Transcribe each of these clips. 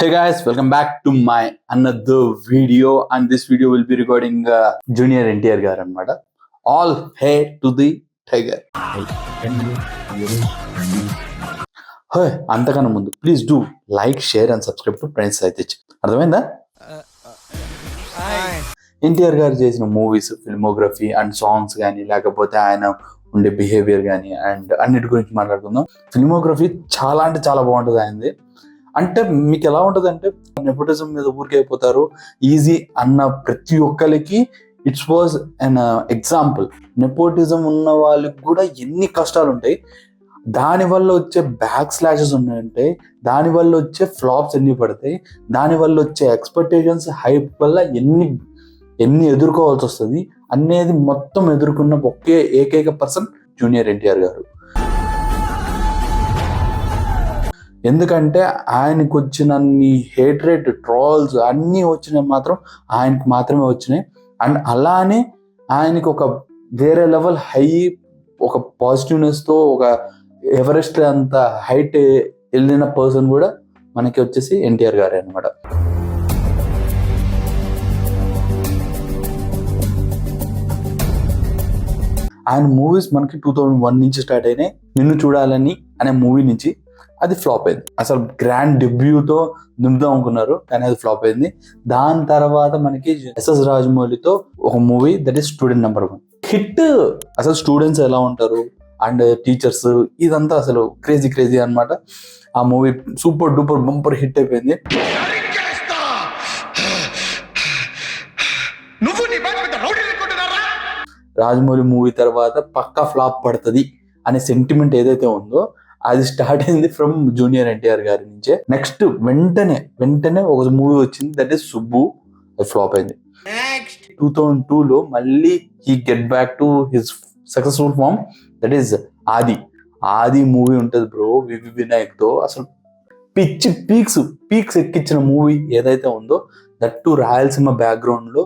Hey guys, welcome back to my another video, and this video will be regarding Junior NTR garu anamata. All hail to the tiger. Hey, అంతకన్నా ముందు please do like, share and subscribe to friends అయితే అర్థమైందా? ఎన్టీఆర్ గారు చేసిన movies, filmography and songs కానీ, లేకపోతే ఆయన ఉండే బిహేవియర్ కానీ అండ్ అన్నిటి గురించి మాట్లాడుకుందాం. ఫిల్మోగ్రఫీ చాలా అంటే చాలా బాగుంటుంది ఆయనది. అంటే మీకు ఎలా ఉంటుంది అంటే, నెపోటిజం మీద ఊరికే అయిపోతారు ఈజీ అన్న ప్రతి ఒక్కరికి it's was an example. Nepotism ఉన్న వాళ్ళకి కూడా ఎన్ని కష్టాలు ఉంటాయి, దానివల్ల వచ్చే బ్యాక్ స్లాషెస్ ఉన్నాయంటే, దానివల్ల వచ్చే ఫ్లాప్స్ ఎన్ని పడతాయి, దానివల్ల వచ్చే ఎక్స్పెక్టేషన్స్ హైప్ వల్ల ఎన్ని ఎదుర్కోవాల్సి వస్తుంది అనేది మొత్తం ఎదుర్కొన్న ఒకే ఏకైక పర్సన్ జూనియర్ ఎన్టీఆర్ గారు. ఎందుకంటే ఆయనకు వచ్చినన్ని హేట్రేట్, ట్రోల్స్ అన్నీ వచ్చినాయి మాత్రం ఆయనకు మాత్రమే వచ్చినాయి. అండ్ అలానే ఆయనకు ఒక వేరే లెవెల్ హై, ఒక పాజిటివ్నెస్తో ఒక ఎవరెస్ట్ అంత హైట్ వెళ్ళిన పర్సన్ కూడా మనకి వచ్చేసి ఎన్టీఆర్ గారే అనమాట. ఆయన మూవీస్ మనకి 2001 నుంచి స్టార్ట్ అయినాయి. నిన్ను చూడాలని అనే మూవీ నుంచి అది ఫ్లాప్ అయింది. అసలు గ్రాండ్ డెబ్యూతో నింపుదాం అనుకున్నారు, కానీ అది ఫ్లాప్ అయింది. దాని తర్వాత మనకి ఎస్ఎస్ రాజమౌళితో ఒక movie, that is student number 1 hit. అసలు స్టూడెంట్స్ ఎలా ఉంటారు అండ్ టీచర్స్, ఇదంతా అసలు క్రేజీ అనమాట. ఆ movie super duper bumper hit అయిపోయింది. రాజమౌళి మూవీ తర్వాత పక్కా ఫ్లాప్ పడుతుంది అనే సెంటిమెంట్ ఏదైతే ఉందో అది స్టార్ట్ అయింది ఫ్రమ్ జూనియర్ ఎన్టీఆర్ గారి నుంచే. నెక్స్ట్ వెంటనే ఒక మూవీ వచ్చింది, దట్ ఈస్ సుబ్బు. అది ఫ్లాప్ అయింది. 2002లో మళ్ళీ he get back to his successful form, that is Aadi movie ఉంటుంది బ్రో, వివి వినాయక్ తో. అసలు పిచ్చి పీక్స్ ఎక్కించిన మూవీ ఏదైతే ఉందో, దట్ టు రాయలసీమ బ్యాక్గ్రౌండ్ లో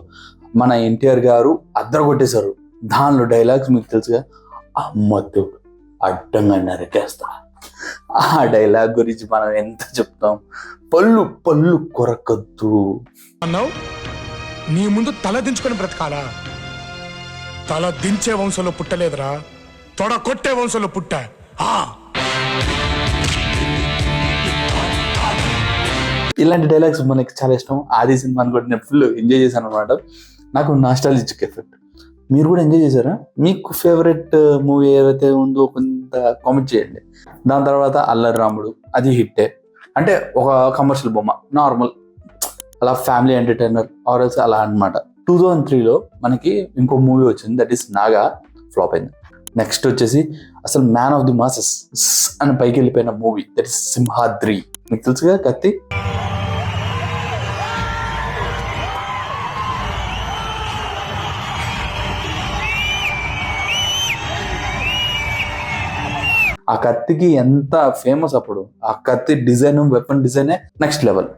మన ఎన్టీఆర్ గారు అద్దర కొట్టేశారు. దానిలో డైలాగ్స్ మీకు తెలుసుగా, అమ్మతో అడ్డంగా నరికేస్తా. ఆ డైలాగ్ గురించి మనం ఎంత చెప్తాం, పళ్ళు కొరకద్దు అన్నావు. నీ ముందు తల దించుకొని బ్రతకాలా? తల దించే వంశంలో పుట్టలేదురా, తొడ కొట్టే వంశంలో పుట్టా. ఇలాంటి డైలాగ్స్ మనకి చాలా ఇష్టం. ఆది సినిమాని కూడా నేను ఫుల్ ఎంజాయ్ చేశాను అనమాట. నాకు నాస్టాల్జిక్ ఎఫెక్ట్. మీరు కూడా ఎంజాయ్ చేశారా? మీకు ఫేవరెట్ మూవీ ఏదైతే ఉందో కొంత కామెంట్ చేయండి. దాని తర్వాత అల్లరి రాముడు, అది హిట్టే. అంటే ఒక కమర్షియల్ బొమ్మ, నార్మల్ అలా ఫ్యామిలీ ఎంటర్టైనర్ ఆర్ఎల్స్ అలా అనమాట. 2003లో మనకి ఇంకో మూవీ వచ్చింది, దట్ ఈస్ నాగా. ఫ్లాప్ అయింది. నెక్స్ట్ వచ్చేసి అసలు మ్యాన్ ఆఫ్ ది మాసెస్ అని పైకి వెళ్ళిపోయిన మూవీ, దట్ ఈస్ సింహాద్రి. మీకు తెలుసుగా కత్తి. ఆ కత్తికి ఎంత ఫేమస్ అప్పుడు. ఆ కత్తి డిజైన్, వెపన్ డిజైనే next level.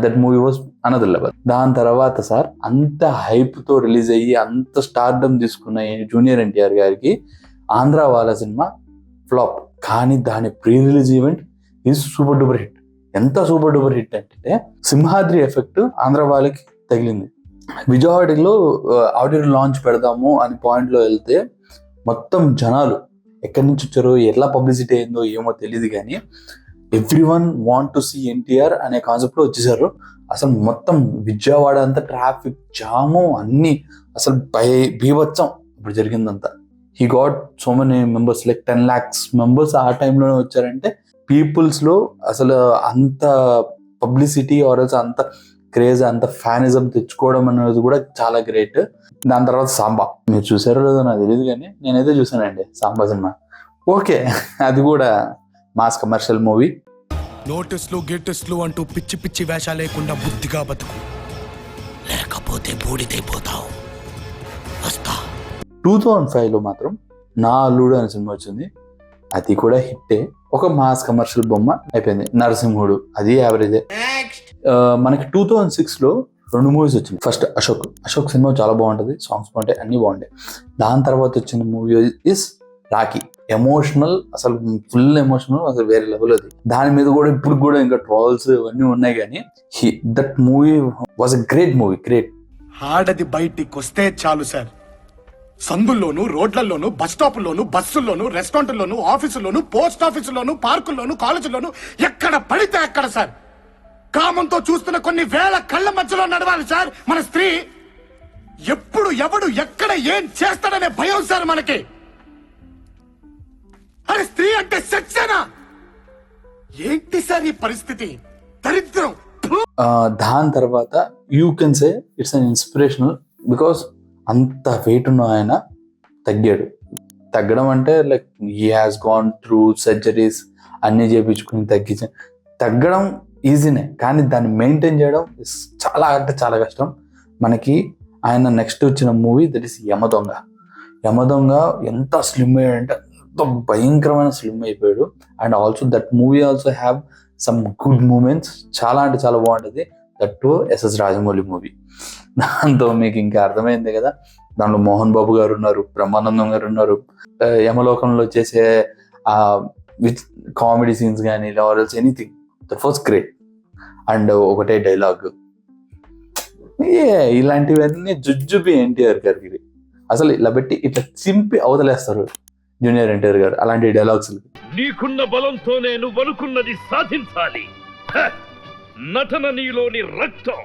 That movie was another level. దాని తర్వాత సార్ అంత హైప్ తో రిలీజ్ అయ్యి అంత స్టార్డమ్ తీసుకున్న జూనియర్ ఎన్టీఆర్ గారికి ఆంధ్ర వాళ్ళ సినిమా ఫ్లాప్. కానీ దాని pre release event is super duper hit. ఎంత సూపర్ డూపర్ హిట్ అంటే సింహాద్రి ఎఫెక్ట్ ఆంధ్ర వాళ్ళకి తగిలింది. విజయవాడలో ఆడియో లాంచ్ పెడదాము అని పాయింట్లో వెళ్తే మొత్తం జనాలు ఎక్కడి నుంచి వచ్చారో, ఎలా పబ్లిసిటీ అయిందో ఏమో తెలియదు, కానీ everyone want to see NTR అనే కాన్సెప్ట్ లో వచ్చేసారు. అసలు మొత్తం విజయవాడ అంతా ట్రాఫిక్ జాము అన్ని అసలు బీభత్సం ఇప్పుడు జరిగిందంతా. He got so many members, like 10 lakhs members ఆ టైంలోనే వచ్చారంటే పీపుల్స్ లో అసలు అంత పబ్లిసిటీ ఆర్ఎల్స్ అంత క్రేజ్, అంత ఫ్యానిజం తెచ్చుకోవడం అనేది కూడా చాలా గ్రేట్. దాని తర్వాత సాంబా, మీరు చూసారో లేదో నాకు తెలియదు, కానీ నేనైతే చూసానండి సాంబా సినిమా. ఓకే, అది కూడా మాస్ కమర్షియల్ మూవీ. నోటీస్లు గేటెస్ట్లు అంటూ పిచ్చి వేషాలు లేకుండా బుద్ధిగా బతుకు, లేకపోతే బూడిదైపోతావు. 2005లో మాత్రం నా అల్లుడు అనే సినిమా వచ్చింది. అది కూడా హిట్టే, ఒక మాస్ కమర్షియల్ బొమ్మ అయిపోయింది. నరసింహుడు, అది యావరేజే. మనకి 2006లో 2 మూవీస్ వచ్చింది. ఫస్ట్ అశోక్ సినిమా చాలా బాగుంటుంది, సాంగ్స్ బాగుంటాయి, అన్ని బాగుంటాయి. దాని తర్వాత వచ్చిన మూవీ ఇస్ రాఖీ. ఎమోషనల్, అసలు ఫుల్ ఎమోషనల్, అసలు వేరే లెవెల్ అది. దాని మీద కూడా ఇప్పుడు కూడా ఇంకా ట్రాల్స్ ఇవన్నీ ఉన్నాయి, కానీ that movie was a great movie, great. ఆడది బయటికి వస్తే చాలు సార్, సందుల్లోను, రోడ్లలోను, బస్ స్టాపుల్లోను, బస్సుల్లోను, రెస్టారెంట్లోను, ఆఫీసుల్లోను, పోస్ట్ ఆఫీసుల్లోను, పార్కుల్లోను, కాలేజీల్లోను, ఎక్కడ పడితే అక్కడ సార్ కామంతో చూస్తున్న కొన్ని వేల కళ్ళ మధ్యలో నడవాలి సార్ మన స్త్రీ. ఎప్పుడు ఎవడు ఎక్కడ ఏం చేస్తాడనే భయం సార్ మనకి. అరే స్త్రీ అంటే సెక్సేనా? ఏంటి సార్ ఈ పరిస్థితి? దరిద్రం. దాని తర్వాత you can say it's an inspirational, because అంత వెయిట్ ఉన్న ఆయన తగ్గాడు. తగ్గడం అంటే like he has gone through surgeries అన్నీ చేయించుకుని తగ్గడం ఈజీనే, కానీ దాన్ని మెయింటైన్ చేయడం చాలా అంటే చాలా కష్టం. మనకి ఆయన నెక్స్ట్ వచ్చిన movie that is Yamadonga. Yamadonga ఎంత స్లిమ్ అయ్యాడంటే ఎంత భయంకరమైన స్లిమ్ అయిపోయాడు. And also that movie also have some good moments, చాలా అంటే చాలా బాగుంటుంది. That to SS Rajamouli movie. దాంతో మీకు ఇంకా అర్థమైంది కదా, దాంట్లో మోహన్ బాబు గారు ఉన్నారు, బ్రహ్మానందం గారు ఉన్నారు. యమలోకంలో చేసే విత్ కామెడీ సీన్స్ కానీ laurels anything that was great. And ఒకటే డైలాగ్, ఇలాంటివన్నీ జుజ్జుబి ఎన్టీఆర్ గారికి అసలు ఇలా పెట్టి ఇట్లా చింపి అవతలేస్తారు జూనియర్ ఎన్టీఆర్ గారు అలాంటి డైలాగ్స్. నీకున్న బలంతోనే నువ్వు అనుకున్నది సాధించాలి. నటన నీలోని రక్తం,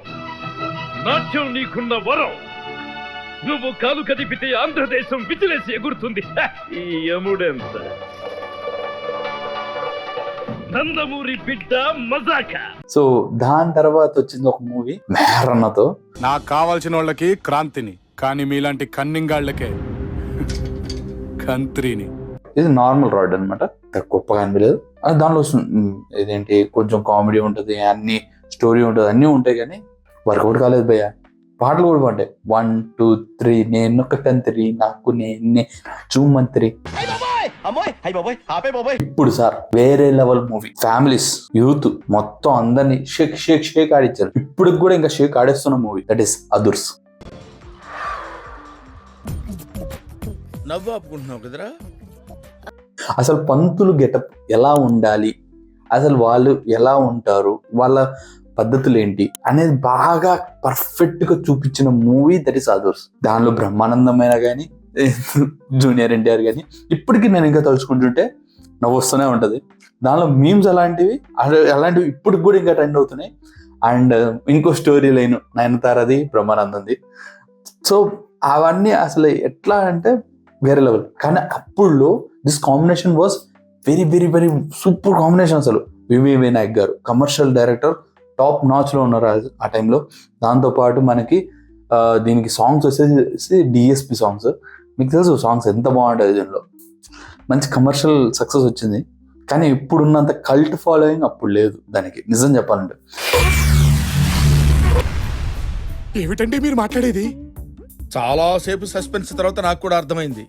నాట్యం నీకున్న వరం. నువ్వు కాలు కదిపితే ఆంధ్రదేశం విజిలేసి ఎగురుతుంది. ఈ యముడెంత నందమూరి బిడ్డ మజాక. సో దాని తర్వాత వచ్చింది ఒక మూవీ మెహరన్నతో. నాకు కావాల్సిన వాళ్ళకి క్రాంతిని, కానీ మీలాంటి కన్నింగాళ్లకే కంత్రిని. ఇది నార్మల్ రాడ్ అనమాట, గొప్పగా అనిపించలేదు. దానిలో ఇదేంటి కొంచెం కామెడీ ఉంటుంది, అన్ని స్టోరీ ఉంటుంది, అన్నీ ఉంటాయి, కానీ వర్కౌట్ కాలేదు భయ్య. పాటలు కూడా బాగుంటాయి. 1 2 3 నేను ఒక కంత్రి, నాకు నేనే చూమంత్రి. ఇప్పుడు సార్ వేరే లెవెల్ మూవీ, ఫ్యామిలీస్, యూత్ మొత్తం అందరినీ షేక్ షేక్ షేక్ ఆడిచ్చారు. ఇప్పుడు కూడా ఇంకా షేక్ ఆడిస్తున్న మూవీ దట్ ఈస్ అదుర్స్. నవ్వు ఆపుకుంటున్నావు కదరా. అసలు పంతులు గెటప్ ఎలా ఉండాలి, అసలు వాళ్ళు ఎలా ఉంటారు, వాళ్ళ పద్ధతులు ఏంటి అనేది బాగా పర్ఫెక్ట్ గా చూపించిన మూవీ దట్ ఈస్ అదుర్స్. దానిలో బ్రహ్మానందమైన కానీ జూనియర్ ఎన్టీఆర్ కానీ ఇప్పటికీ నేను ఇంకా తలుచుకుంటుంటే నవ్వు వస్తూనే ఉంటుంది. దానిలో మీమ్స్ అలాంటివి ఇప్పటికి కూడా ఇంకా ట్రెండ్ అవుతున్నాయి. అండ్ ఇంకో స్టోరీ లైన్ నయనతారది, బ్రహ్మానందంది. సో అవన్నీ అసలు ఎట్లా అంటే వేరే లెవెల్. కానీ అప్పుడులో this combination was very very very super combination. అసలు వివి వినాయక్ గారు కమర్షియల్ డైరెక్టర్, టాప్ నాచ్ లో ఉన్నారు ఆ టైంలో. దాంతోపాటు మనకి దీనికి సాంగ్స్ వచ్చేసి డిఎస్పి సాంగ్స్. మీకు తెలుసు సాంగ్స్ ఎంత బాగుంటుంది, దీనిలో మంచి కమర్షియల్ సక్సెస్ వచ్చింది. కానీ ఇప్పుడున్నంత కల్ట్ ఫాలోయింగ్ అప్పుడు లేదు దానికి, నిజం చెప్పాలంటే. ఏమిటండి మీరు మాట్లాడేది? చాలా సేపు సస్పెన్స్ తర్వాత నాకు కూడా అర్థమైంది.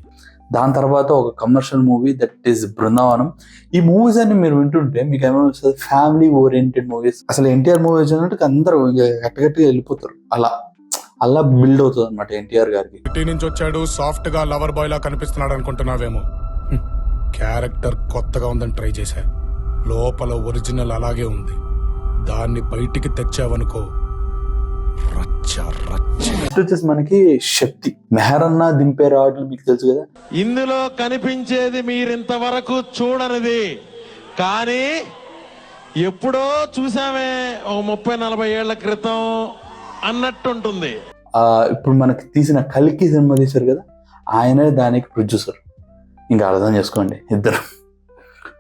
దాని తర్వాత ఒక commercial movie that is Brindavanam. ఈ మూవీస్ అన్ని మీరు వింటుంటే మీకు ఏమైనా వస్తుంది, ఫ్యామిలీ ఓరియంటెడ్ మూవీస్. అసలు ఎన్టీఆర్ మూవీ వచ్చినట్టు అందరూ గట్టిగా వెళ్ళిపోతారు. అలా బిల్డ్ అవుతుంది అనమాట ఎన్టీఆర్ గారికి. సిటీ నుంచి వచ్చాడు, సాఫ్ట్ గా లవర్ బాయ్ లా కనిపిస్తున్నాడు అనుకుంటున్నావేమో. క్యారెక్టర్ కొత్తగా ఉందని ట్రై చేశా, లోపల ఒరిజినల్ అలాగే ఉంది. దాన్ని బయటికి తెచ్చావనుకో రచ్చ రచ్చ. వచ్చేసి మనకి శక్తి, మెహరన్న దింపే రాడ్లు మీకు తెలుసు కదా. ఇందులో కనిపించేది మీరింతవరకు చూడనిది, కానీ ఎప్పుడో చూసామే ఒక 30-40 ఏళ్ల క్రితం అన్నట్టుంటుంది. ఇప్పుడు మనకి తీసిన కల్కి సినిమా తీశారు కదా, ఆయనే దానికి ప్రొడ్యూసర్. ఇంకా అర్థం చేసుకోండి ఇద్దరు.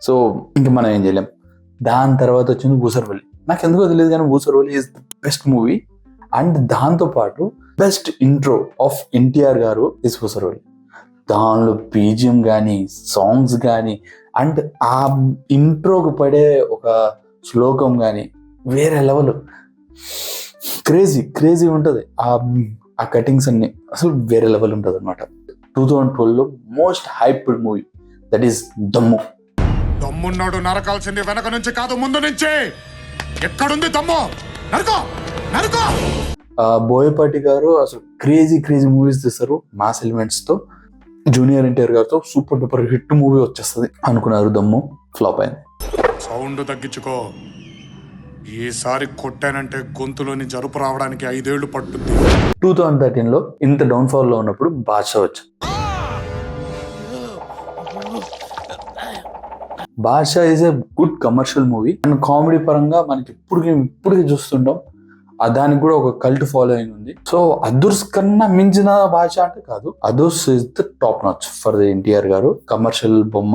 సో ఇంకా మనం ఏం చేయలేం. దాని తర్వాత వచ్చింది ఊసరవల్లి. నాకు ఎందుకో తెలియదు కానీ Oosaravelli is the best movie. And దాంతోపాటు బెస్ట్ ఇంట్రో ఆఫ్ ఎన్టీఆర్ గారు ఇస్ ఊసరవల్లి. దానిలో బీజిఎం కానీ సాంగ్స్ కానీ అండ్ ఆ ఇంట్రోకి పడే ఒక శ్లోకం కానీ వేరే లెవెల్, క్రేజీ ఉంటుంది. ఆ కటింగ్స్ అన్ని అసలు వేరే లెవెల్ ఉంటుంది అనమాట. 2012లో most hyped movie that is Dammu. దమ్మున్నాడు నరకాల్సింది వెనక నుంచి కాదు, ముందు నుంచే. ఎక్కడుంది దమ్ము? Narcos Narcos. బోయపాటి గారు అసలు క్రేజీ మూవీస్ తీస్తారు మాస్ ఎలిమెంట్స్ తో. జూనియర్ ఎన్టీఆర్ గారితో సూపర్ డూపర్ హిట్ మూవీ వచ్చేస్తుంది అనుకున్నారు. దమ్ము ఫ్లాప్ అయింది. సౌండ్ తగ్గించుకో. ఈసారి కొట్టానంటే గొంతులోని జరుపు రావడానికి 5 ఏళ్లు పట్టుద్ది. 2013లో ఇంత డౌన్ఫాల్ లో ఉన్నప్పుడు బాద్షా వచ్చి Baadshah is a good commercial movie and comedy పరంగా మనకి ఇప్పటికీ చూస్తుంటాం. దానికి కూడా ఒక కల్ట్ ఫాలోయింగ్ ఉంది. సో అదుర్స్ కన్నా మించిన బాద్షా అంటే కాదు, Adhurs is the top notch for the NTR garu. Commercial బొమ్మ,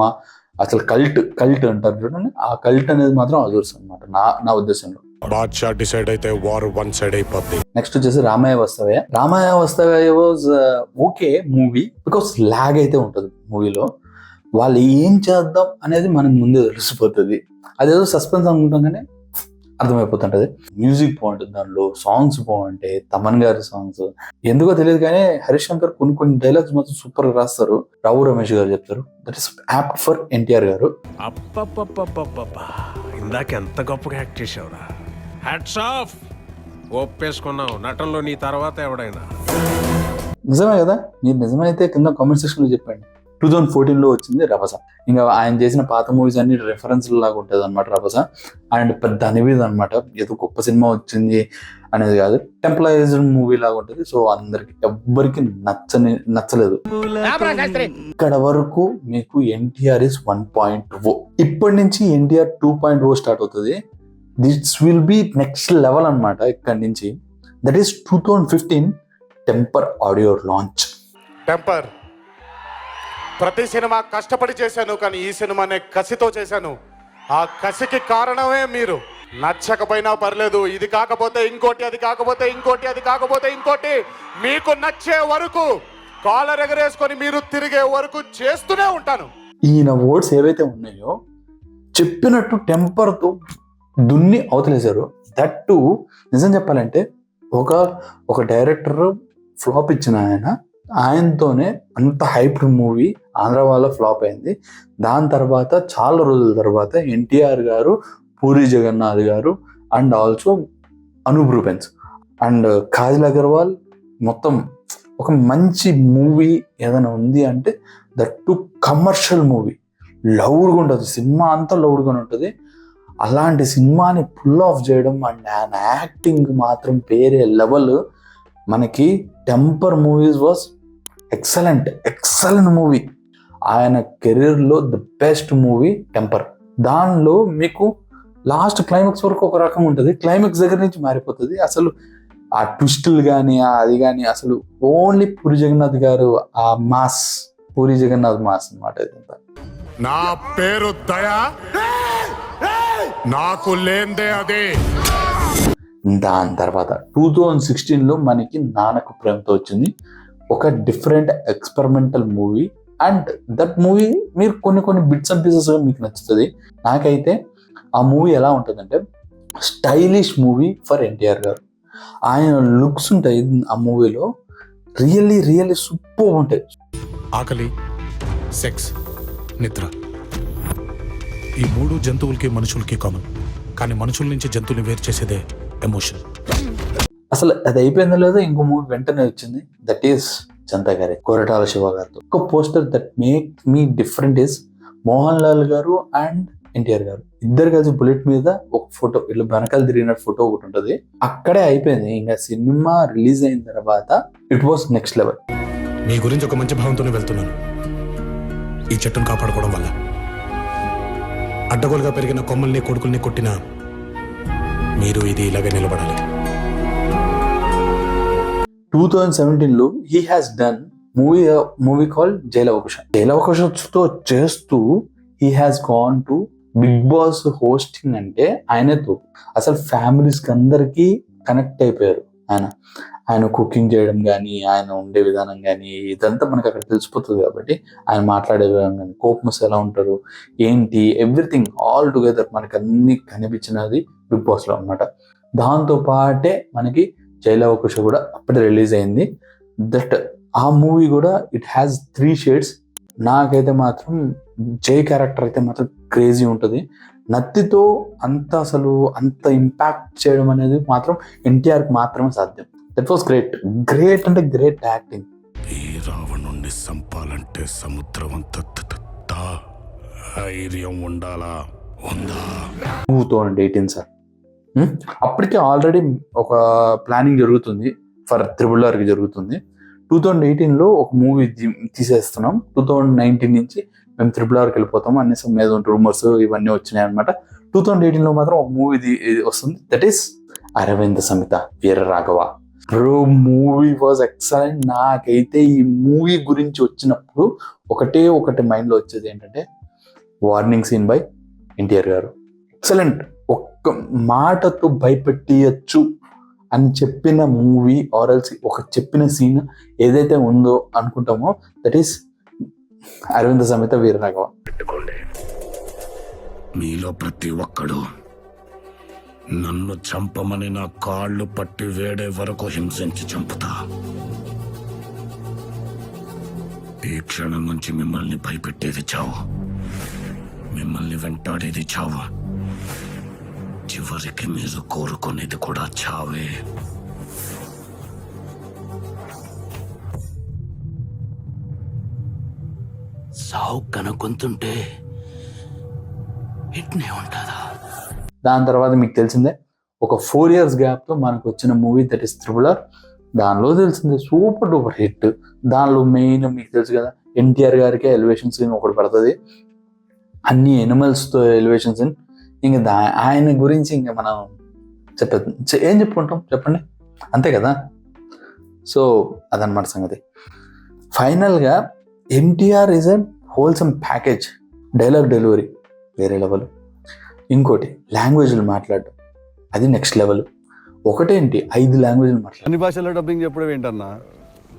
అసలు కల్ట్ అంటారు చూడండి, ఆ కల్ట్ అనేది మాత్రం అదుర్స్ అనమాట నా ఉద్దేశంలో. బాద్షా డిసైడ్ అయితే వార్ వన్ సైడ్ అయిపోద్ది. నెక్స్ట్ వచ్చేసి Ramayya Vastavayya was okay movie, because lag అయితే ఉంటుంది మూవీలో. వాళ్ళు ఏం చేద్దాం అనేది మనకు ముందే తెలిసిపోతుంది. అదేదో సస్పెన్స్ అనుకుంటాం కానీ అర్థమైపోతుంటది. మ్యూజిక్ బాగుంటుంది, దానిలో సాంగ్స్ బాగుంటాయి. తమన్ గారి సాంగ్స్ ఎందుకో తెలియదు కానీ హరీష్ శంకర్ కొన్ని డైలాగ్స్ మాత్రం సూపర్ గా రాస్తారు. రావు రమేష్ గారు చెప్తారు. That is apt for NTR గారు. ఇందాక ఎంత గొప్పగా యాక్ట్ చేసావురా, హ్యాట్స్ ఆఫ్. ఒప్పేసుకున్నావు, నటనలో నీ తర్వాత ఎవడైనా. నిజమే కదా, మీరు నిజమైతే కింద కామెంట్ సెక్షన్ లో చెప్పండి. 2014లో వచ్చింది రభస. ఇంకా ఆయన చేసిన పాత మూవీస్ అన్ని రెఫరెన్స్ లాగా ఉంటుంది అనమాట రభస. అండ్ పెద్ద అనివిది అనమాట, ఏదో గొప్ప సినిమా వచ్చింది అనేది కాదు, టెంప్లరైజ్డ్ మూవీ లాగా ఉంటుంది. సో అందరికి ఎవ్వరికి నచ్చలేదు. ఇక్కడ వరకు మీకు ఎన్టీఆర్ ఇస్ 1.0. ఇప్పటి నుంచి ఎన్టీఆర్ 2.0 స్టార్ట్ అవుతుంది. This will be next level అనమాట ఇక్కడి నుంచి. That is 2015 temper audio launch. Temper ప్రతి సినిమా కష్టపడి చేశాను, కానీ ఈ సినిమానే కసితో చేశాను. ఆ కసికి కారణమే మీరు. నచ్చకపోయినా పర్లేదు, ఇది కాకపోతే ఇంకోటి, అది కాకపోతే ఇంకోటి, అది కాకపోతే ఇంకోటి, మీకు నచ్చే వరకు, కాలర్ ఎగరేసుకొని మీరు తిరిగే వరకు చేస్తూనే ఉంటాను. ఈయన వర్డ్స్ ఏవైతే ఉన్నాయో చెప్పినట్టు టెంపర్తో దున్ని అవతలేశారు. దట్టు నిజం చెప్పాలంటే ఒక డైరెక్టర్ ఫ్లాప్ ఇచ్చిన ఆయనతోనే అంత హైప్డ్ మూవీ ఆంధ్ర వాళ్ళ ఫ్లాప్ అయింది. దాని తర్వాత చాలా రోజుల తర్వాత ఎన్టీఆర్ గారు, పూరి జగన్నాథ్ గారు and also Anoop Rubens and Kajal Aggarwal మొత్తం ఒక మంచి మూవీ ఏదైనా ఉంది అంటే దట్టు కమర్షియల్ మూవీ. లౌడ్గా ఉంటుంది సినిమా, అంతా లౌడ్గానే ఉంటుంది. అలాంటి సినిమాని పుల్ ఆఫ్ చేయడం అండ్ ఆయన యాక్టింగ్ మాత్రం వేరే లెవెల్. మనకి temper movies was excellent movie. ఆయన కెరీర్లో ద బెస్ట్ మూవీ టెంపర్. దానిలో మీకు లాస్ట్ క్లైమాక్స్ వరకు ఒక రకం ఉంటుంది, క్లైమాక్స్ దగ్గర నుంచి మారిపోతుంది. అసలు ఆ ట్విస్టులు కానీ అది కానీ అసలు ఓన్లీ పూరి జగన్నాథ్ గారు ఆ మాస్, పూరి జగన్నాథ్ మాస్ అనమాట ఇదంతా. నా పేరు దయా, నాకు లేందే అదే. దాని తర్వాత 2016లో మనకి నాన్నకు ప్రేమతో వచ్చింది, ఒక different experimental movie. And that movie మీరు కొన్ని బిట్స్ అండ్ పీసెస్ మీకు నచ్చుతుంది. నాకైతే ఆ మూవీ ఎలా ఉంటుందంటే స్టైలిష్ మూవీ ఫర్ ఎన్టీఆర్ గారు. ఆయన లుక్స్ ఉంటాయి ఆ మూవీలో, రియల్లీ సూపర్ ఉంటాయి. ఆకలి, సెక్స్, నిద్ర, ఈ 3 జంతువులకి మనుషులకి కామన్. కానీ మనుషుల నుంచి జంతువుని వేరు చేసేదే ఎమోషన్. అసలు అది అయిపోయిందో లేదో ఇంకో మూవీ వెంటనే వచ్చింది, దట్ ఈస్ జనతా గారి కొరటాల శివ గారితో. ఒక poster that make me different is Mohan Lal గారు అండ్ ఎన్టీఆర్ గారు ఇద్దరు కలిసి బుల్లెట్ మీద ఒక ఫోటో, ఇట్లా వెనకాల తిరిగిన ఫోటో ఒకటి ఉంటుంది. అక్కడే అయిపోయింది. ఇంకా సినిమా రిలీజ్ అయిన తర్వాత ఇట్ వాస్ నెక్స్ట్ లెవెల్. మీ గురించి ఒక మంచి భావంతోనే వెళ్తున్నాను. ఈ చెట్టును కాపాడుకోవడం వల్ల అడ్డగోలుగా పెరిగిన కొమ్మల్ని కొడుకుల్ని కొట్టిన మీరు ఇది ఇలాగే నిలబడాలి. 2017లో he has done movie called జైలవకుశతో చేస్తూ he has gone to Bigg Boss hosting. అంటే ఆయనతో అసలు ఫ్యామిలీస్ కి అందరికీ కనెక్ట్ అయిపోయారు. ఆయన కుకింగ్ చేయడం కానీ, ఆయన ఉండే విధానం కానీ ఇదంతా మనకు అక్కడ తెలిసిపోతుంది. కాబట్టి ఆయన మాట్లాడే విధానం కానీ, కోపమస్ ఎలా ఉంటారు ఏంటి, ఎవ్రీథింగ్ ఆల్ టుగెదర్ మనకు అన్ని కనిపించినది బిగ్ బాస్ లో అనమాట. దాంతో పాటే మనకి జైలవకుశ కూడా అప్పుడే రిలీజ్ అయింది. దట్ ఆ మూవీ కూడా ఇట్ హ్యాస్ 3 షేడ్స్. నాకైతే మాత్రం జై క్యారెక్టర్ అయితే మాత్రం క్రేజీ ఉంటుంది. నత్తితో అంత ఇంపాక్ట్ చేయడం అనేది మాత్రం ఎన్టీఆర్కి మాత్రమే సాధ్యం. దట్ వాస్ గ్రేట్ అంటే గ్రేట్ యాక్టింగ్. రావణుణ్ణి సంపాలంటే సముద్రం అంత ధైర్యం ఉండాలా? ఉందా? 2018 సార్. అప్పటికే ఆల్రెడీ ఒక ప్లానింగ్ జరుగుతుంది ఫర్ RRRకి జరుగుతుంది. 2018లో ఒక మూవీ తీసేస్తున్నాం, 2019 నుంచి మేము RRRకి వెళ్ళిపోతాం అనేసి మీద రూమర్స్ ఇవన్నీ వచ్చినాయి అనమాట. 2018లో మాత్రం ఒక మూవీ వస్తుంది, that is Aravinda Sametha Veera Raghava. Bro movie was excellent. నాకైతే ఈ మూవీ గురించి వచ్చినప్పుడు ఒకటి మైండ్లో వచ్చేది ఏంటంటే వార్నింగ్ సీన్ బై ఎన్టీఆర్ గారు. ఎక్సలెంట్, ఒక్క మాటతో భయపెట్టియచ్చు అని చెప్పిన మూవీ ఆర్ఎల్స్ ఒక చెప్పిన సీన్ ఏదైతే ఉందో అనుకుంటామో దట్ ఈస్ అరవింద సమేత వీర రాఘవ. పెట్టుకోండి, మీలో ప్రతి ఒక్కడు నన్ను చంపమని నా కాళ్ళు పట్టి వేడే వరకు హింసించి చంపుతా. ఈ క్షణం నుంచి మిమ్మల్ని భయపెట్టేది చావు, మిమ్మల్ని వెంటాడేది చావు, చివరికి మీరు కోరుకునేది కూడా చావే. సావు కనుకుంటుంటే ఇట్నే ఉంటుందా? దాని తర్వాత మీకు తెలిసిందే ఒక 4 years గ్యాప్తో మనకు వచ్చిన మూవీ దట్ ఈస్ RRR. దానిలో తెలిసిందే సూపర్ డూపర్ హిట్. దానిలో మెయిన్ మీకు తెలుసు కదా, ఎన్టీఆర్ గారికి ఎలివేషన్ సీన్ ఒకటి పడుతుంది, అన్ని ఎనిమల్స్తో ఎలివేషన్ సీన్. ఇంకా ఆయన గురించి ఇంకా మనం ఏం చెప్పుకుంటాం చెప్పండి, అంతే కదా. సో అదనమాట సంగతి. ఫైనల్గా NTR is a wholesome package. Dialogue delivery వేరే లెవెల్. ఇంకోటి లాంగ్వేజ్లు మాట్లాడటం, అది నెక్స్ట్ లెవెల్. ఒకటేంటి 5 లాంగ్వేజ్లు మాట్లాడు. అన్ని భాషల్లో డబ్బింగ్ చెప్పడం ఏంటన్నా?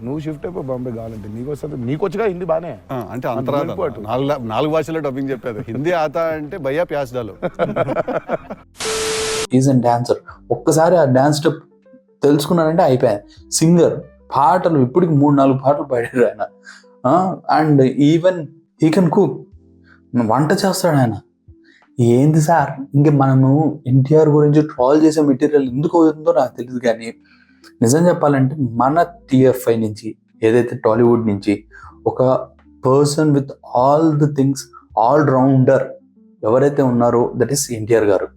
నువ్వు షిఫ్ట్ అయిపో బాంబే కావాలంటే నీకు వస్తుంది. నీకు వచ్చుగా హిందీ బానే అంటే అంతరాదు 4 భాషల్లో డబ్బింగ్ చెప్పేది. హిందీ ఆతా అంటే భయ్యా ప్యాస్ డాలు. Is and dancer. ఒక్కసారి ఆ డాన్స్ స్టెప్ తెలుసుకున్నారంటే అయిపోయాయి. సింగర్, పాటలు ఇప్పటికి 3-4 పాటలు పాడారు ఆయన. And even he can cook, వంట చేస్తాడు ఆయన. ఏంది సార్, ఇంక మనము ఎన్టీఆర్ గురించి ట్రాల్ చేసే మెటీరియల్ ఎందుకు అవుతుందో నాకు తెలియదు, కానీ నిజం చెప్పాలంటే మన TFI నుంచి ఏదైతే టాలీవుడ్ నుంచి ఒక person with all the things, all rounder ఎవరైతే ఉన్నారో దట్ ఈస్ ఎన్టీఆర్ గారు.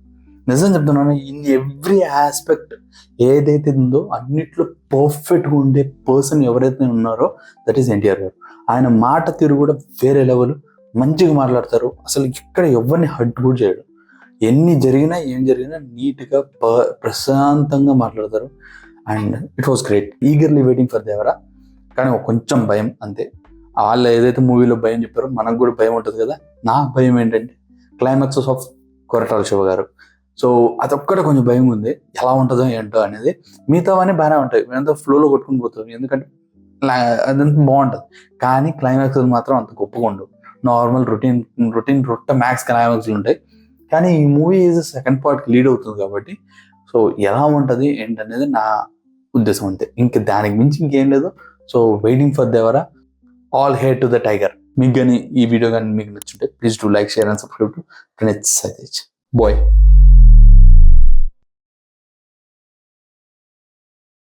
నిజం చెప్తున్నాను, ఇన్ ఎవ్రీ ఆస్పెక్ట్ ఏదైతే ఉందో అన్నిట్లో పర్ఫెక్ట్గా ఉండే పర్సన్ ఎవరైతే ఉన్నారో దట్ ఈస్ ఎన్టీఆర్ గారు. ఆయన మాట తీరు కూడా వేరే లెవెల్, మంచిగా మాట్లాడతారు. అసలు ఇక్కడ ఎవరిని హర్ట్ కూడా చేయడు. ఎన్ని జరిగినా ఏం జరిగినా నీట్గా ప్రశాంతంగా మాట్లాడతారు. And it was great. Eagerly waiting for Devara. కానీ కొంచెం భయం అంతే. వాళ్ళు ఏదైతే మూవీలో భయం చెప్పారో మనకు కూడా భయం ఉంటుంది కదా. నా భయం ఏంటంటే క్లైమాక్సెస్ ఆఫ్ కొరటాల శివ గారు. సో అదొక్కడే కొంచెం భయం ఉంది, ఎలా ఉంటుందో ఏంటో అనేది. మిగతావన్నీ బాగానే ఉంటాయి, మేమంతా ఫ్లోలో కొట్టుకుని పోతాం, ఎందుకంటే అదంతా బాగుంటుంది. కానీ క్లైమాక్స్ మాత్రం అంత గొప్పగా ఉండవు. నార్మల్ రొటీన్ మ్యాక్స్ క్లైమాక్స్లు ఉంటాయి. కానీ ఈ మూవీ ఈజ్ సెకండ్ పార్ట్కి లీడ్ అవుతుంది కాబట్టి సో ఎలా ఉంటుంది ఏంటనేది నా ఉద్దేశం అంతే. ఇంకా దానికి మించి ఇంకేం లేదు. So waiting for Devara. All hail to the tiger. మీకు కానీ ఈ వీడియో కానీ మీకు నచ్చుంటే please do like, share and subscribe to Praneeth Satish bye.